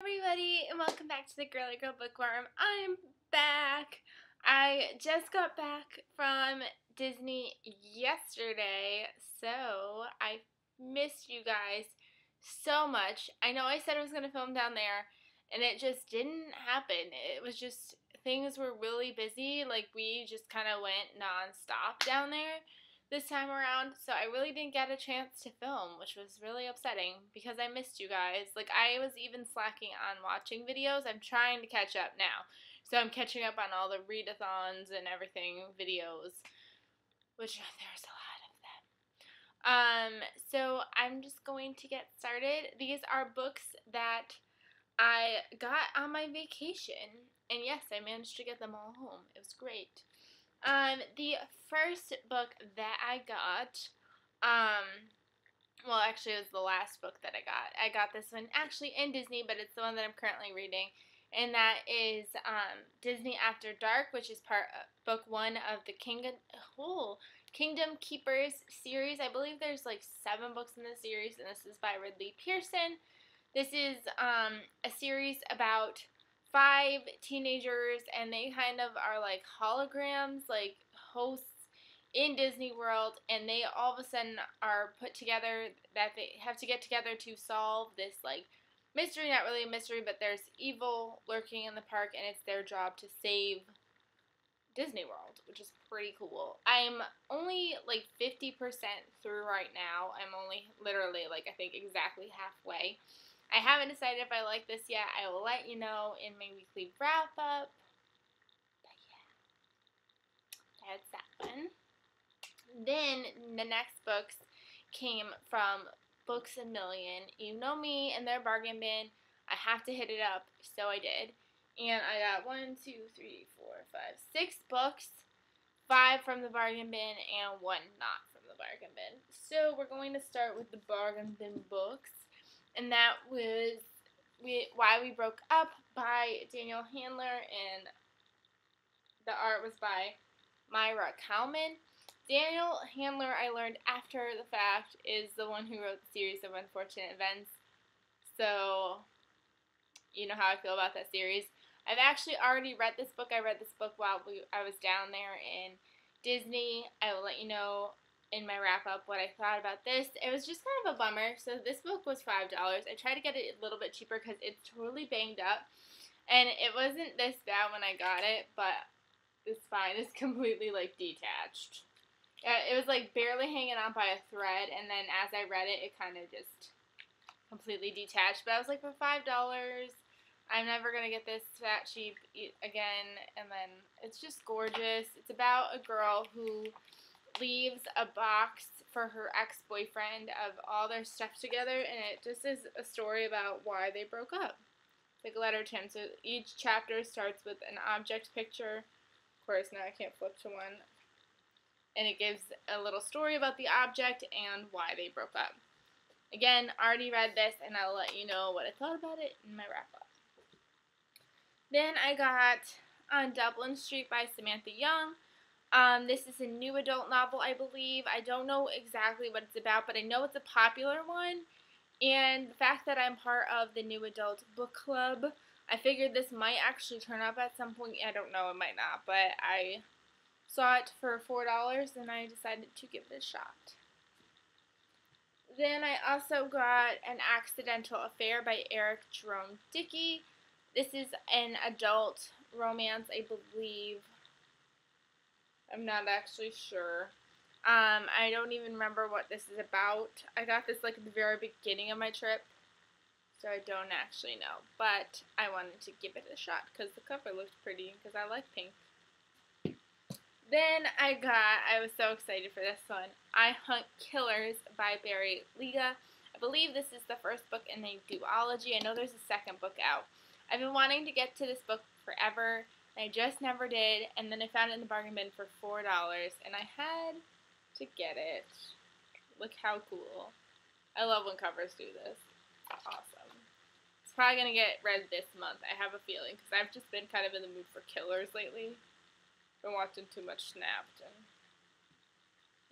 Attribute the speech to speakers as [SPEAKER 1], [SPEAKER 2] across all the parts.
[SPEAKER 1] Everybody, and welcome back to the Girly Girl Bookworm. I'm back. I just got back from Disney yesterday, so I missed you guys so much. I know I said I was going to film down there, and it just didn't happen. It was just, things were really busy. Like, we just kind of went non-stop down there this time around, so I really didn't get a chance to film, which was really upsetting because I missed you guys. Like, I was even slacking on watching videos. I'm trying to catch up now. So I'm catching up on all the readathons and everything videos, which there's a lot of them. So I'm just going to get started. These are books that I got on my vacation, and yes, I managed to get them all home. It was great. The first book that I got, well, actually, it was the last book that I got. I got this one actually in Disney, but it's the one that I'm currently reading, and that is Disney After Dark, which is book one of the Kingdom Keepers series. I believe there's like 7 books in this series, and this is by Ridley Pearson. This is a series about 5 teenagers, and they kind of are like holograms, like hosts in Disney World, and they all of a sudden are put together that they have to get together to solve this like mystery. Not really a mystery, but there's evil lurking in the park, and it's their job to save Disney World, which is pretty cool. I'm only like 50% through right now. I'm only literally like I think exactly halfway. I haven't decided if I like this yet. I will let you know in my weekly wrap-up. But yeah, that's that one. Then the next books came from Books A Million. You know me and their bargain bin. I have to hit it up, so I did. And I got 1, 2, 3, 4, 5, 6 books. 5 from the bargain bin and 1 not from the bargain bin. So we're going to start with the bargain bin books. And that was Why We Broke Up by Daniel Handler, and the art was by Myra Kalman. Daniel Handler, I learned after the fact, is the one who wrote the series of Unfortunate Events. So, you know how I feel about that series. I've actually already read this book. I read this book while I was down there in Disney. I will let you know in my wrap-up what I thought about this. It was just kind of a bummer. So this book was $5. I tried to get it a little bit cheaper because it's totally banged up. And it wasn't this bad when I got it, but this spine is completely, like, detached. It was, like, barely hanging on by a thread, and then as I read it, it kind of just completely detached. But I was like, for $5, I'm never going to get this that cheap again. And then it's just gorgeous. It's about a girl who leaves a box for her ex-boyfriend of all their stuff together, and it just is a story about why they broke up. Like a letter to him. So each chapter starts with an object picture. Of course, now I can't flip to one. And it gives a little story about the object and why they broke up. Again, already read this, and I'll let you know what I thought about it in my wrap-up. Then I got On Dublin Street by Samantha Young. This is a new adult novel, I believe. I don't know exactly what it's about, but I know it's a popular one. And the fact that I'm part of the new adult book club, I figured this might actually turn up at some point. I don't know, it might not, but I saw it for $4 and I decided to give it a shot. Then I also got An Accidental Affair by Jerome Dickey. This is an adult romance, I believe. I'm not actually sure. I don't even remember what this is about. I got this like at the very beginning of my trip, so I don't actually know. But I wanted to give it a shot because the cover looked pretty because I like pink. Then I was so excited for this one, I Hunt Killers by Lyga. I believe this is the first book in a duology. I know there's a second book out. I've been wanting to get to this book forever. I just never did, and then I found it in the bargain bin for $4, and I had to get it. Look how cool. I love when covers do this. Awesome. It's probably going to get read this month, I have a feeling, because I've just been kind of in the mood for killers lately. Been watching too much Snapped, and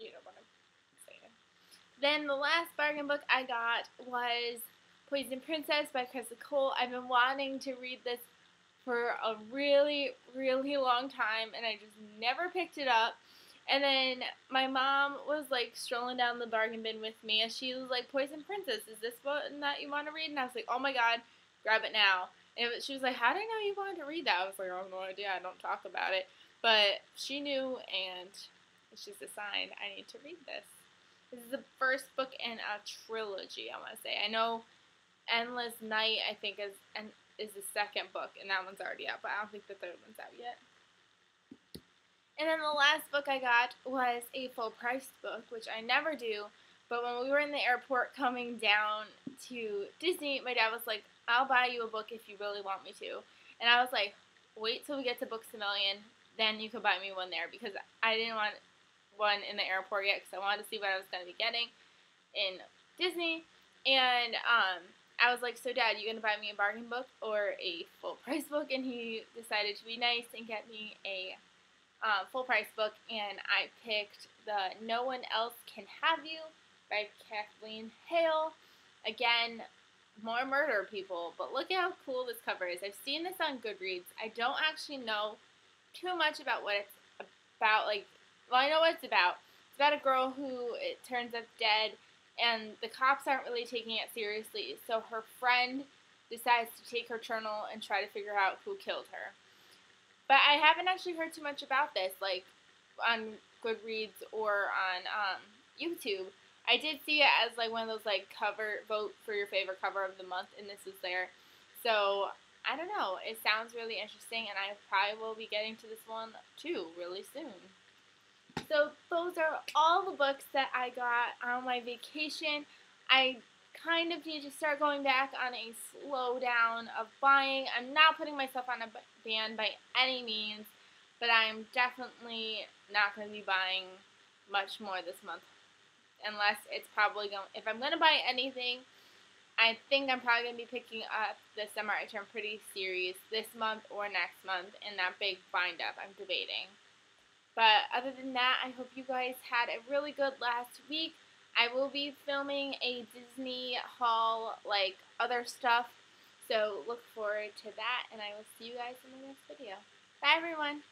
[SPEAKER 1] you know what I'm saying. Then the last bargain book I got was Poison Princess by Kresley. I've been wanting to read this for a really, really long time, and I just never picked it up. And then my mom was like strolling down the bargain bin with me, and she was like, "Poison Princess, is this one that you want to read?" And I was like, "Oh my god, grab it now." And she was like, "How did I know you wanted to read that?" I was like, "I have no idea. I don't talk about it." But she knew, and it's just a sign I need to read this. This is the first book in a trilogy, I want to say. I know Endless Night, I think, is the second book, and that one's already out, but I don't think the third one's out yet. And then the last book I got was a full-priced book, which I never do, but when we were in the airport coming down to Disney, my dad was like, "I'll buy you a book if you really want me to." And I was like, "Wait till we get to Books A Million, then you can buy me one there," because I didn't want one in the airport yet, because I wanted to see what I was going to be getting in Disney. And I was like, "So Dad, you going to buy me a bargain book or a full-price book?" And he decided to be nice and get me a full-price book, and I picked the No One Else Can Have You by Kathleen, Hale. Again, more murder people, but look at how cool this cover is. I've seen this on Goodreads. I don't actually know too much about what it's about. Well, I know what it's about. It's about a girl who it turns up dead, and the cops aren't really taking it seriously, so her friend decides to take her journal and try to figure out who killed her. But I haven't actually heard too much about this, like, on Goodreads or on YouTube. I did see it as, like, one of those, like, vote for your favorite cover of the month, and this was there. So, I don't know. It sounds really interesting, and I probably will be getting to this one, too, really soon. So, those are all the books that I got on my vacation. I kind of need to start going back on a slowdown of buying. I'm not putting myself on a ban by any means, but I'm definitely not going to be buying much more this month, unless it's probably going. If I'm going to buy anything, I think I'm probably going to be picking up the Summer I Turn Pretty series this month or next month in that big bind up. I'm debating. But other than that, I hope you guys had a really good last week. I will be filming a Disney haul, like other stuff, so look forward to that, and I will see you guys in the next video. Bye, everyone!